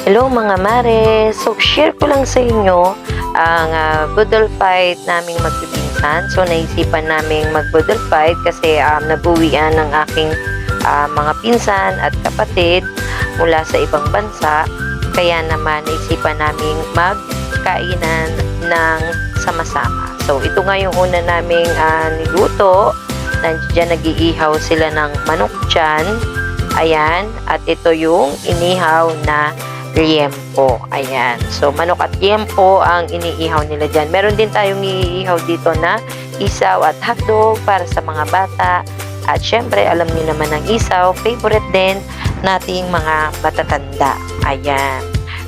Hello mga mare! So, share ko lang sa inyo ang budol fight naming magpipinsan. So, naisipan naming magbudol fight kasi nag-uwian ng aking mga pinsan at kapatid mula sa ibang bansa. Kaya naman, naisipan naming magkainan ng sama-sama. So, ito nga yung una naming niluto. Nandiyan nag-iihaw sila ng manok dyan. Ayan. At ito yung inihaw na liempo. Ayan. So, manok at liempo ang iniihaw nila dyan. Meron din tayong iihaw dito na isaw at hotdog para sa mga bata. At syempre, alam niyo naman ang isaw, favorite din nating mga matatanda. Ayan.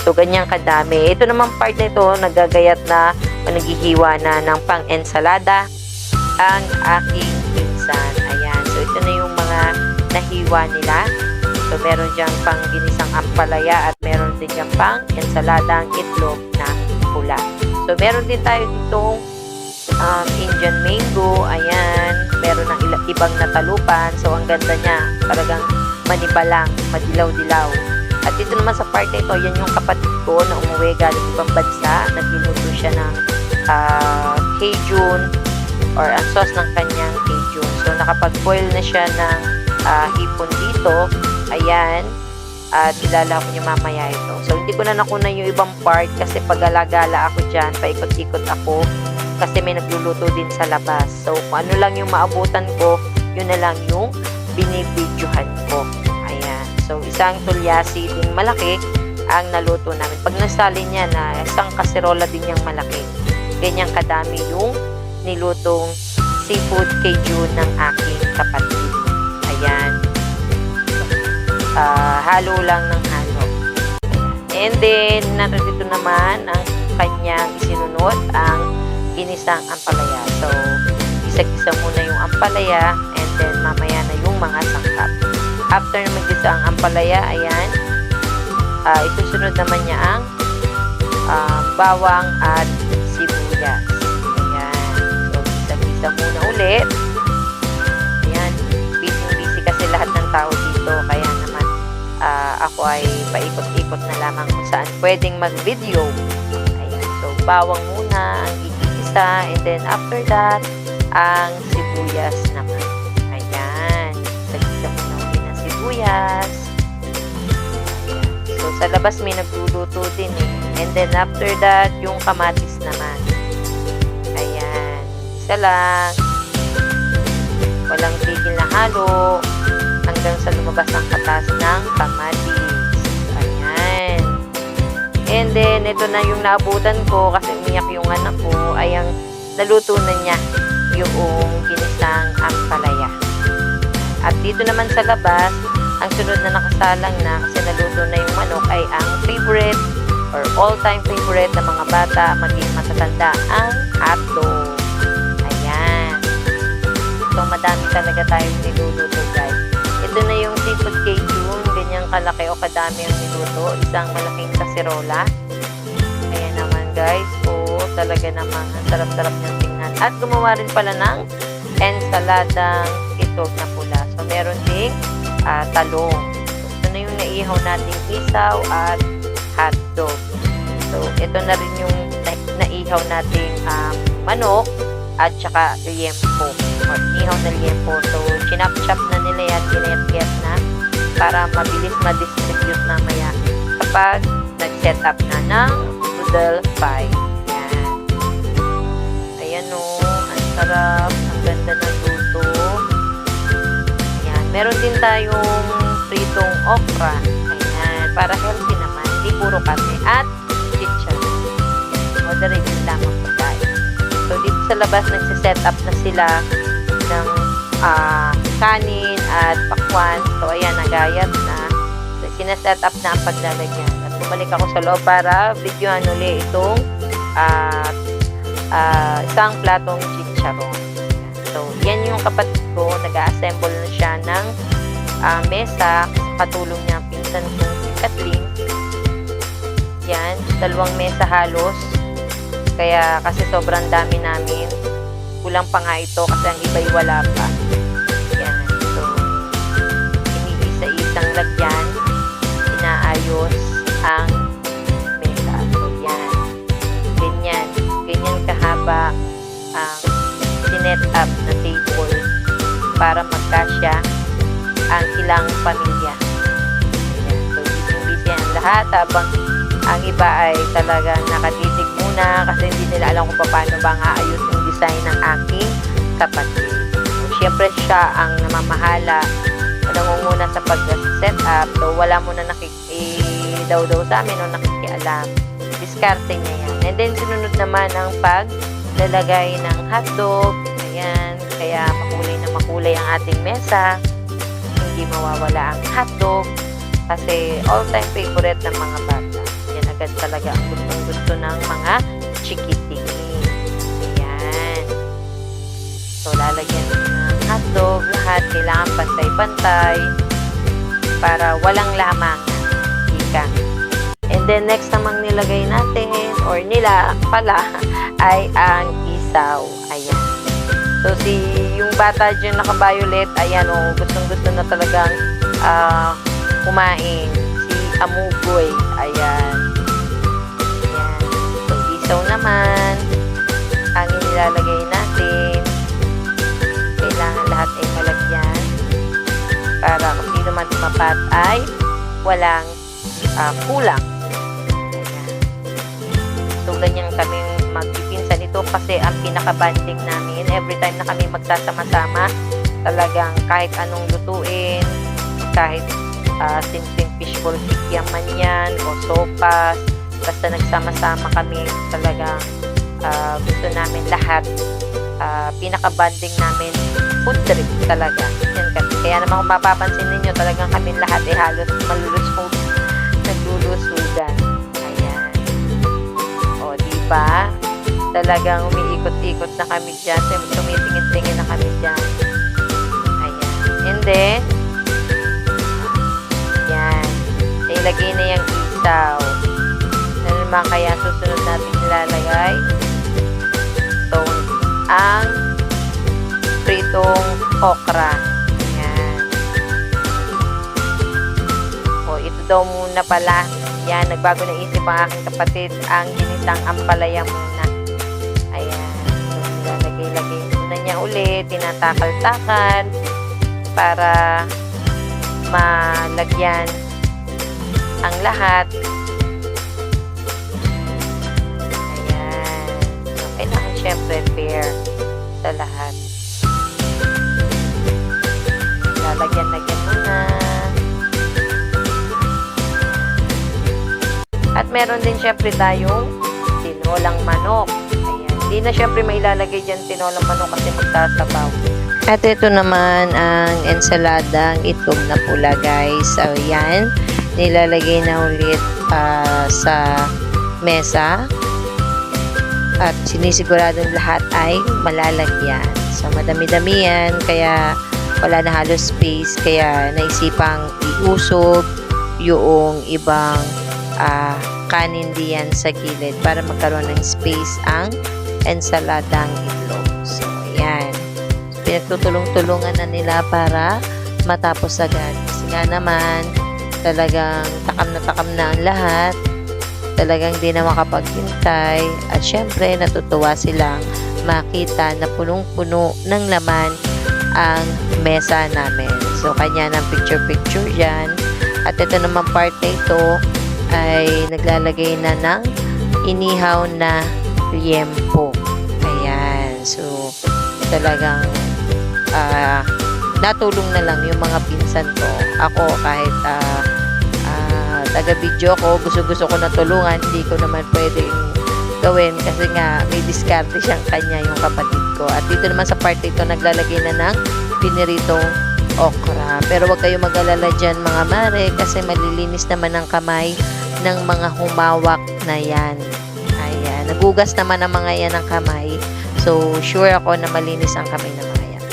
So, ganyang kadami. Ito naman part na ito, nagagayat na, naghihiwa na ng pang-ensalada ang aking pinsan. Ayan. So, ito na yung mga nahiwa nila. So, meron diyang pang ginisang ampalaya at meron din diyang pang ensaladang itlog na pula. So, meron din tayo ditong Indian mango. Ayan. Meron ng ibang natalupan. So, ang ganda niya. Talagang manibalang, madilaw-dilaw. At dito naman sa part na ito, yan yung kapatid ko na umuwi galing ibang bansa. Nagluluto siya ng Cajun or ang sauce ng kanyang Cajun. So, nakapag-boil na siya ng hipon dito. Ayan. At ilala ko niya mamaya ito. So, hindi ko na nakuna yung ibang part kasi pag-alagala ako dyan, paikot-ikot ako kasi may nagluluto din sa labas. So, kung ano lang yung maabutan ko, yun na lang yung binibidyohan ko. Ayan. So, isang tulyasi din malaki ang naluto namin. Pag nasalin niya na isang kaserola din yung malaki. Ganyang kadami yung nilutong seafood Cajun ng aking kapatid. Ayan. Halo lang ng halo. And then, narito naman ang kanyang isinunod, ang ginisang ampalaya. So, isa-gisa muna yung ampalaya and then mamaya na yung mga sangkap. After na mag-gisa ang ampalaya, ayan, isusunod naman niya ang bawang at sibuyas. Ayan. So, isa-gisa muna ulit. Ayan. Busy-busy kasi lahat ng tao dito. Kaya naman, ako ay paikot-ikot na lamang kung saan pwedeng mag-video. Ayan. So, bawang muna ang igigisa and then after that, ang sibuyas naman. Ayan. Isa-gisa muna ulit ng sibuyas. Ayan. So, sa labas may nagluluto din eh. And then after that, yung kamatis naman. Ayan. Isa lang. Walang tigil na halo hanggang sa lumabas ang katas ng kamatis. Ayan. And then, ito na yung naabutan ko kasi umiyak yung anak ko ay ang naluto na niya yung ginisang ampalaya. At dito naman sa labas, ang sunod na nakasalang na kasi naluto na yung manok ay ang favorite or all-time favorite ng mga bata maging matatanda, ang hotdog. Ayan. So, madami talaga tayong niluluto, guys. Ito na yung seafood Cajun. Ganyang kalaki o kadami ang niluto. Isang malaking kaserola. Ayan naman, guys. O, talaga naman. Ang sarap-sarap niyang tingnan. At gumawa rin pala ng ensaladang itlog na pula. So, meron ding talong. So, ito na yung naihaw nating isaw at hotdog. So, ito na rin yung naihaw nating manok at saka liempo or ihaw na liempo. So, chinap-chop na nila yan, kinayat-kayat na para mabilis ma-distribute mamaya kapag nag-set up na ng noodle pie. Ayan. Ayan o, ang sarap, ang ganda ng luto. Ayan. Meron din tayong pritong okra. Ayan. Para healthy naman, hindi puro karne at chicharon. Moderate lamang po tayo. So, dito sa labas, nagsiset up na sila ng kanin at pakwan. So, ayan, nagayat na. So, sinaset up na ang paglalagyan. At bumalik ako sa loob para videohan uli itong isang platong chicharon. So, yan yung kapatid ko. Nag-assemble na siya ng mesa. Katulong niya ang pinsan kong si Kathleen. Yan, 2 mesa halos. Kaya kasi sobrang dami namin. Kulang pa nga ito kasi ang iba'y wala pa. Yan. So, inigisa-isang lagyan. Inaayos ang para magkasya ang ilang pamilya. Ayan. So, busy-busy ang lahat habang ang iba ay talagang nakatitig muna kasi hindi nila alam kung paano bang aayos yung design ng aking kapatid. So, syempre siya ang namamahala o nangunguna sa pag-set up. So, wala muna daw sa amin o nakikialam. Diskarte niya yan. And then, sunod naman ang paglalagay ng hotdog. Ayan. Kaya makulay na makulay ang ating mesa. Hindi mawawala ang hotdog. Kasi all-time favorite ng mga bata. Yan agad talaga ang gustong-gusto ng mga chikiting. Ayan. So, lalagyan ng hotdog. Lahat kailangan pantay-pantay para walang lamang. Ika. And then, next namang nilagay natin, or nila pala, ay ang isaw. Ayan. So, yung bata dyan naka-violet, ayan, gustong-gusto na talagang kumain. Si Amugoy, ayan. Ayan. So, isaw naman, ang inilalagay natin, kailangan lahat ay malagyan para kung sino man tumapat ay walang kulang. Ayan. So, ganyan kaming magpipinsan ito kasi ang pinaka-banding namin, every time na kami magsasama-sama, talagang kahit anong lutuin, kahit simpleng fishball tikya man yan, o sopas, basta nagsama-sama kami, talagang gusto namin lahat, pinaka-banding namin, food trip talaga. Yan kasi. Kaya naman kung mapapansin ninyo, talagang kami lahat ay halos malulusog, naglulusugan. Ayan. O, diba? Talagang umiikot-ikot na kami dyan. Tumitingin-tingin na kami dyan. Ayan. And then, yan. Ilagay na yung isaw. Ano naman kaya susunod natin nilalagay? So, ang pritong okra. Ayan. O, ito daw muna pala. Yan, nagbago na isip ang aking kapatid. Ang ginisang ampalaya muna. Ayan. So, nilalagay-lagay muna niya ulit. Tinatakal-takal para malagyan ang lahat. Ayan. So, kailangan syempre fair sa lahat. Lalagyan-lagyan muna. At meron din syempre tayong tinolang manok. Ayan. Hindi na syempre may ilalagay dyan tinolang manok kasi magsasabaw. At ito naman ang ensaladang itlog na pula, guys. So, yan. Nilalagay na ulit sa mesa. At sinisiguradong lahat ay malalagyan. So, madami-dami yan. Kaya wala na halos space. Kaya naisipang iusog yung ibang kanin diyan sa gilid para magkaroon ng space ang ensaladang itlog. So, ayan. Pinagtutulong-tulungan na nila para matapos agad. Kasi nga naman, talagang takam na ang lahat. Talagang di na makapaghintay. At syempre, natutuwa silang makita na punong-puno ng laman ang mesa namin. So, kanya ng picture-picture dyan. At ito naman part na ito ay naglalagay na ng inihaw na liempo. Ayan. So, talagang natulong na lang yung mga pinsan ko. Ako, kahit taga-video ko, gusto ko na tulungan, hindi ko naman pwedeng gawin kasi nga may diskarte siyang kanya yung kapatid ko. At dito naman sa part ito, naglalagay na ng piniritong okra. Pero wag kayo mag-alala dyan mga mare kasi malilinis naman ang kamay ng mga humawak na yan. Ayan. Nagugas naman ang mga yan ng kamay. So, sure ako na malinis ang kamay ng mga yan.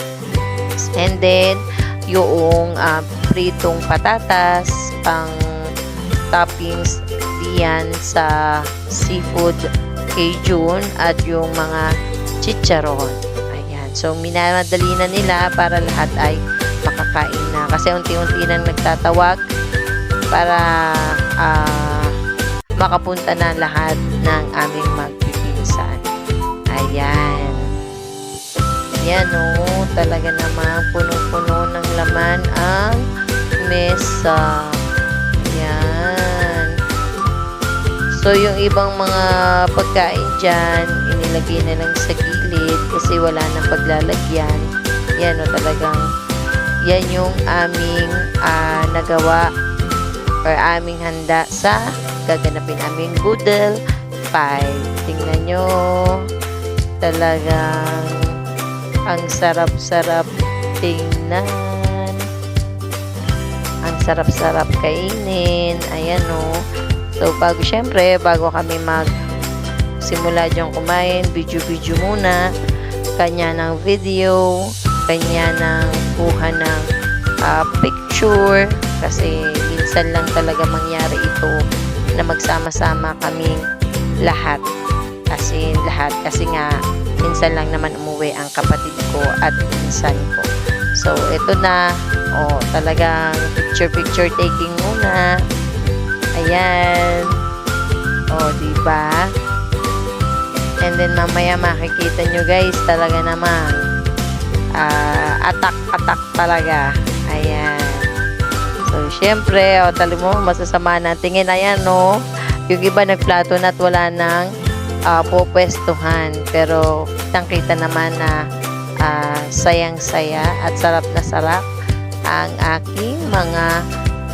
And then, yung pritong patatas, pang toppings diyan sa seafood Cajun at yung mga chicharon. Ayan. So, minamadali na nila para lahat ay makakain na. Kasi unti-unti nang nagtatawag para makapunta na lahat ng aming magpipinsan. Ayan. Yan o, talaga namang punong-puno ng laman ang mesa. Yan. So, yung ibang mga pagkain dyan, inilagay na lang sa gilid kasi wala nang paglalagyan. Yan o, talagang yan yung aming nagawa or aming handa sa gaganapin aming Boodle Pie. Tingnan nyo, talagang ang sarap-sarap tingnan. Ang sarap-sarap kainin. Ayan o. So, syempre, bago kami simula dyan kumain, video-video muna. Kanya ng video, kanya ng kuha ng picture. Kasi minsan lang talaga mangyari ito na magsama-sama kaming lahat. Kasi nga minsan lang naman umuwi ang kapatid ko at pinsan ko. So, ito na. Talagang picture taking muna. Ayan. Diba? And then, mamaya makikita nyo guys, talaga namang atak talaga. Ayan. So, syempre, talo mo, masasama na tingin. Ayan, no? Yung iba nagplato na at wala nang pupwestuhan. Pero, kitang-kita naman na sayang-saya at sarap na sarap ang aking mga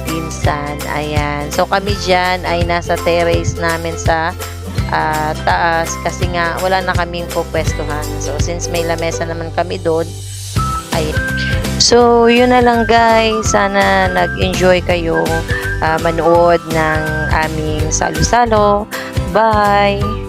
pinsan. Ayan. So, kami dyan ay nasa terrace namin sa taas kasi nga wala na kaming pupwestuhan. So, since may lamesa naman kami doon, ay so, yun na lang guys. Sana nag-enjoy kayo manood ng aming salo-salo. Bye!